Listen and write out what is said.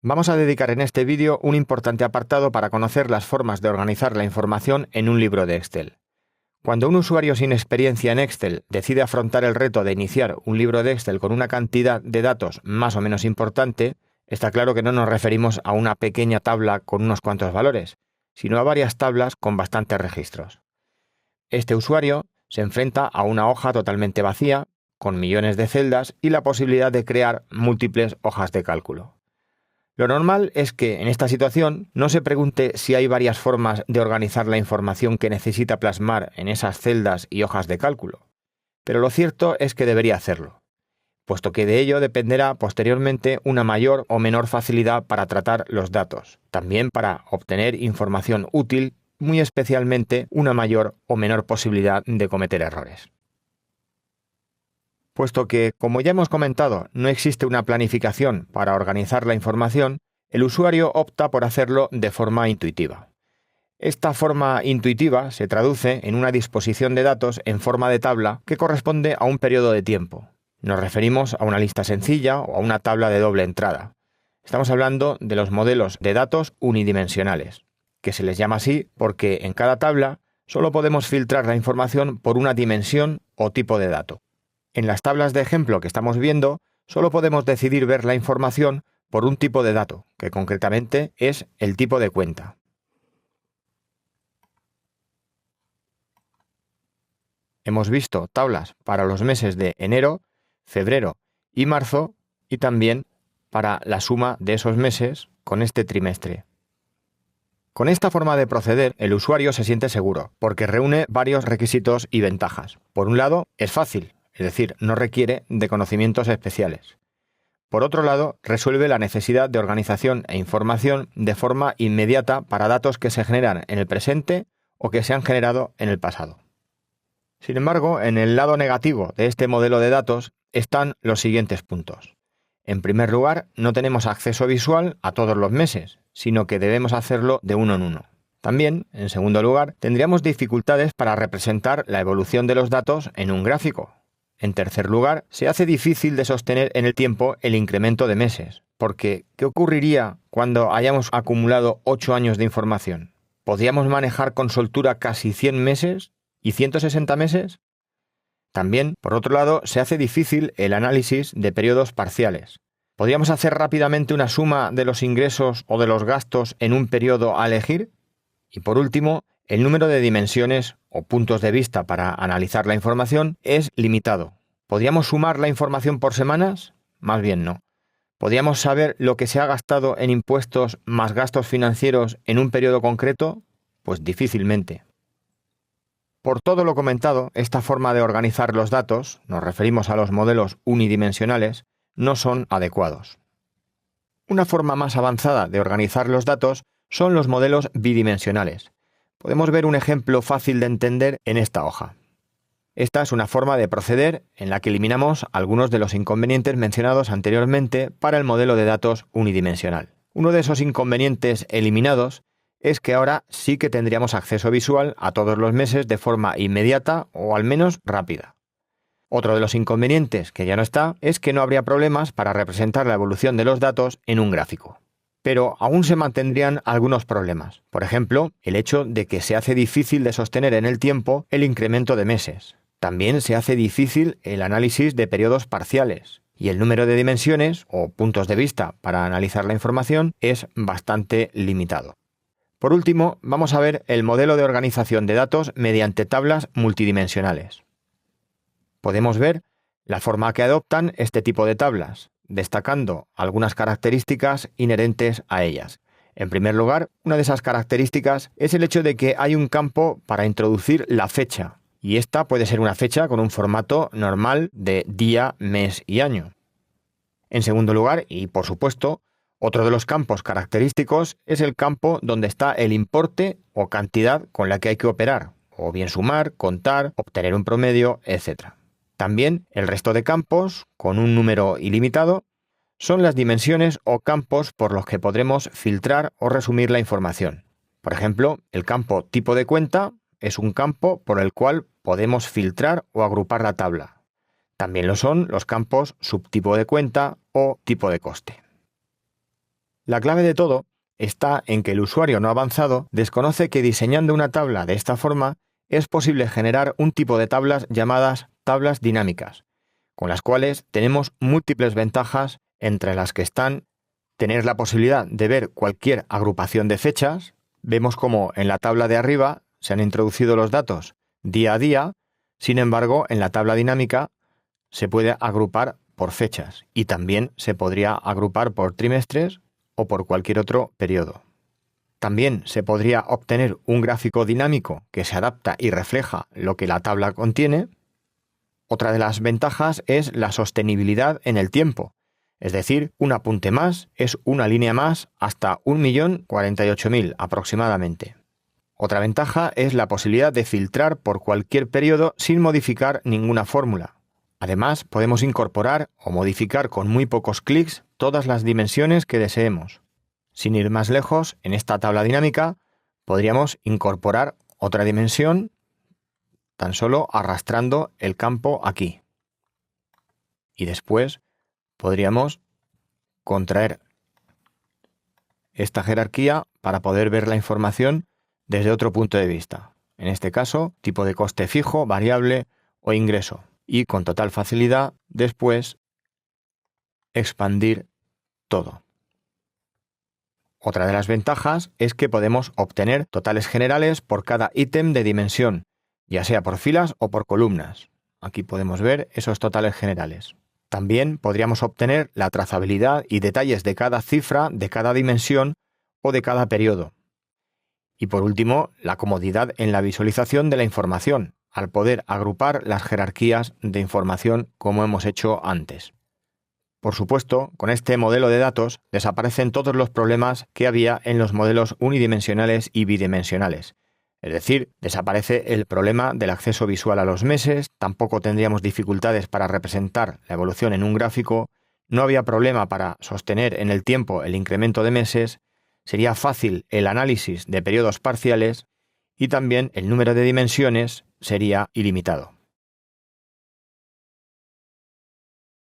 Vamos a dedicar en este vídeo un importante apartado para conocer las formas de organizar la información en un libro de Excel. Cuando un usuario sin experiencia en Excel decide afrontar el reto de iniciar un libro de Excel con una cantidad de datos más o menos importante, está claro que no nos referimos a una pequeña tabla con unos cuantos valores, sino a varias tablas con bastantes registros. Este usuario se enfrenta a una hoja totalmente vacía, con millones de celdas y la posibilidad de crear múltiples hojas de cálculo. Lo normal es que en esta situación no se pregunte si hay varias formas de organizar la información que necesita plasmar en esas celdas y hojas de cálculo, pero lo cierto es que debería hacerlo, puesto que de ello dependerá posteriormente una mayor o menor facilidad para tratar los datos, también para obtener información útil, muy especialmente una mayor o menor posibilidad de cometer errores. Puesto que, como ya hemos comentado, no existe una planificación para organizar la información, el usuario opta por hacerlo de forma intuitiva. Esta forma intuitiva se traduce en una disposición de datos en forma de tabla que corresponde a un periodo de tiempo. Nos referimos a una lista sencilla o a una tabla de doble entrada. Estamos hablando de los modelos de datos unidimensionales, que se les llama así porque en cada tabla solo podemos filtrar la información por una dimensión o tipo de dato. En las tablas de ejemplo que estamos viendo, solo podemos decidir ver la información por un tipo de dato, que concretamente es el tipo de cuenta. Hemos visto tablas para los meses de enero, febrero y marzo, y también para la suma de esos meses con este trimestre. Con esta forma de proceder, el usuario se siente seguro, porque reúne varios requisitos y ventajas. Por un lado, es fácil. Es decir, no requiere de conocimientos especiales. Por otro lado, resuelve la necesidad de organización e información de forma inmediata para datos que se generan en el presente o que se han generado en el pasado. Sin embargo, en el lado negativo de este modelo de datos están los siguientes puntos. En primer lugar, no tenemos acceso visual a todos los meses, sino que debemos hacerlo de uno en uno. También, en segundo lugar, tendríamos dificultades para representar la evolución de los datos en un gráfico. En tercer lugar, se hace difícil de sostener en el tiempo el incremento de meses, porque ¿qué ocurriría cuando hayamos acumulado 8 años de información? ¿Podríamos manejar con soltura casi 100 meses y 160 meses? También, por otro lado, se hace difícil el análisis de periodos parciales. ¿Podríamos hacer rápidamente una suma de los ingresos o de los gastos en un periodo a elegir? Y por último, el número de dimensiones o puntos de vista para analizar la información es limitado. ¿Podríamos sumar la información por semanas? Más bien no. ¿Podríamos saber lo que se ha gastado en impuestos más gastos financieros en un periodo concreto? Pues difícilmente. Por todo lo comentado, esta forma de organizar los datos, nos referimos a los modelos unidimensionales, no son adecuados. Una forma más avanzada de organizar los datos son los modelos bidimensionales. Podemos ver un ejemplo fácil de entender en esta hoja. Esta es una forma de proceder en la que eliminamos algunos de los inconvenientes mencionados anteriormente para el modelo de datos unidimensional. Uno de esos inconvenientes eliminados es que ahora sí que tendríamos acceso visual a todos los meses de forma inmediata o al menos rápida. Otro de los inconvenientes que ya no está es que no habría problemas para representar la evolución de los datos en un gráfico. Pero aún se mantendrían algunos problemas. Por ejemplo, el hecho de que se hace difícil de sostener en el tiempo el incremento de meses. También se hace difícil el análisis de periodos parciales. Y el número de dimensiones o puntos de vista para analizar la información es bastante limitado. Por último, vamos a ver el modelo de organización de datos mediante tablas multidimensionales. Podemos ver la forma que adoptan este tipo de tablas, destacando algunas características inherentes a ellas. En primer lugar, una de esas características es el hecho de que hay un campo para introducir la fecha, y esta puede ser una fecha con un formato normal de día, mes y año. En segundo lugar, y por supuesto, otro de los campos característicos es el campo donde está el importe o cantidad con la que hay que operar, o bien sumar, contar, obtener un promedio, etc. También el resto de campos, con un número ilimitado, son las dimensiones o campos por los que podremos filtrar o resumir la información. Por ejemplo, el campo tipo de cuenta es un campo por el cual podemos filtrar o agrupar la tabla. También lo son los campos subtipo de cuenta o tipo de coste. La clave de todo está en que el usuario no avanzado desconoce que diseñando una tabla de esta forma es posible generar un tipo de tablas llamadas tablas dinámicas, con las cuales tenemos múltiples ventajas, entre las que están tener la posibilidad de ver cualquier agrupación de fechas. Vemos como en la tabla de arriba se han introducido los datos día a día, sin embargo, en la tabla dinámica se puede agrupar por fechas y también se podría agrupar por trimestres o por cualquier otro periodo. También se podría obtener un gráfico dinámico que se adapta y refleja lo que la tabla contiene. Otra de las ventajas es la sostenibilidad en el tiempo, es decir, un apunte más es una línea más hasta 1.048.000 aproximadamente. Otra ventaja es la posibilidad de filtrar por cualquier periodo sin modificar ninguna fórmula. Además, podemos incorporar o modificar con muy pocos clics todas las dimensiones que deseemos. Sin ir más lejos, en esta tabla dinámica podríamos incorporar otra dimensión tan solo arrastrando el campo aquí. Y después podríamos contraer esta jerarquía para poder ver la información desde otro punto de vista. En este caso, tipo de coste fijo, variable o ingreso. Y con total facilidad después expandir todo. Otra de las ventajas es que podemos obtener totales generales por cada ítem de dimensión, ya sea por filas o por columnas. Aquí podemos ver esos totales generales. También podríamos obtener la trazabilidad y detalles de cada cifra, de cada dimensión o de cada periodo. Y por último, la comodidad en la visualización de la información, al poder agrupar las jerarquías de información como hemos hecho antes. Por supuesto, con este modelo de datos desaparecen todos los problemas que había en los modelos unidimensionales y bidimensionales. Es decir, desaparece el problema del acceso visual a los meses, tampoco tendríamos dificultades para representar la evolución en un gráfico, no había problema para sostener en el tiempo el incremento de meses, sería fácil el análisis de periodos parciales y también el número de dimensiones sería ilimitado.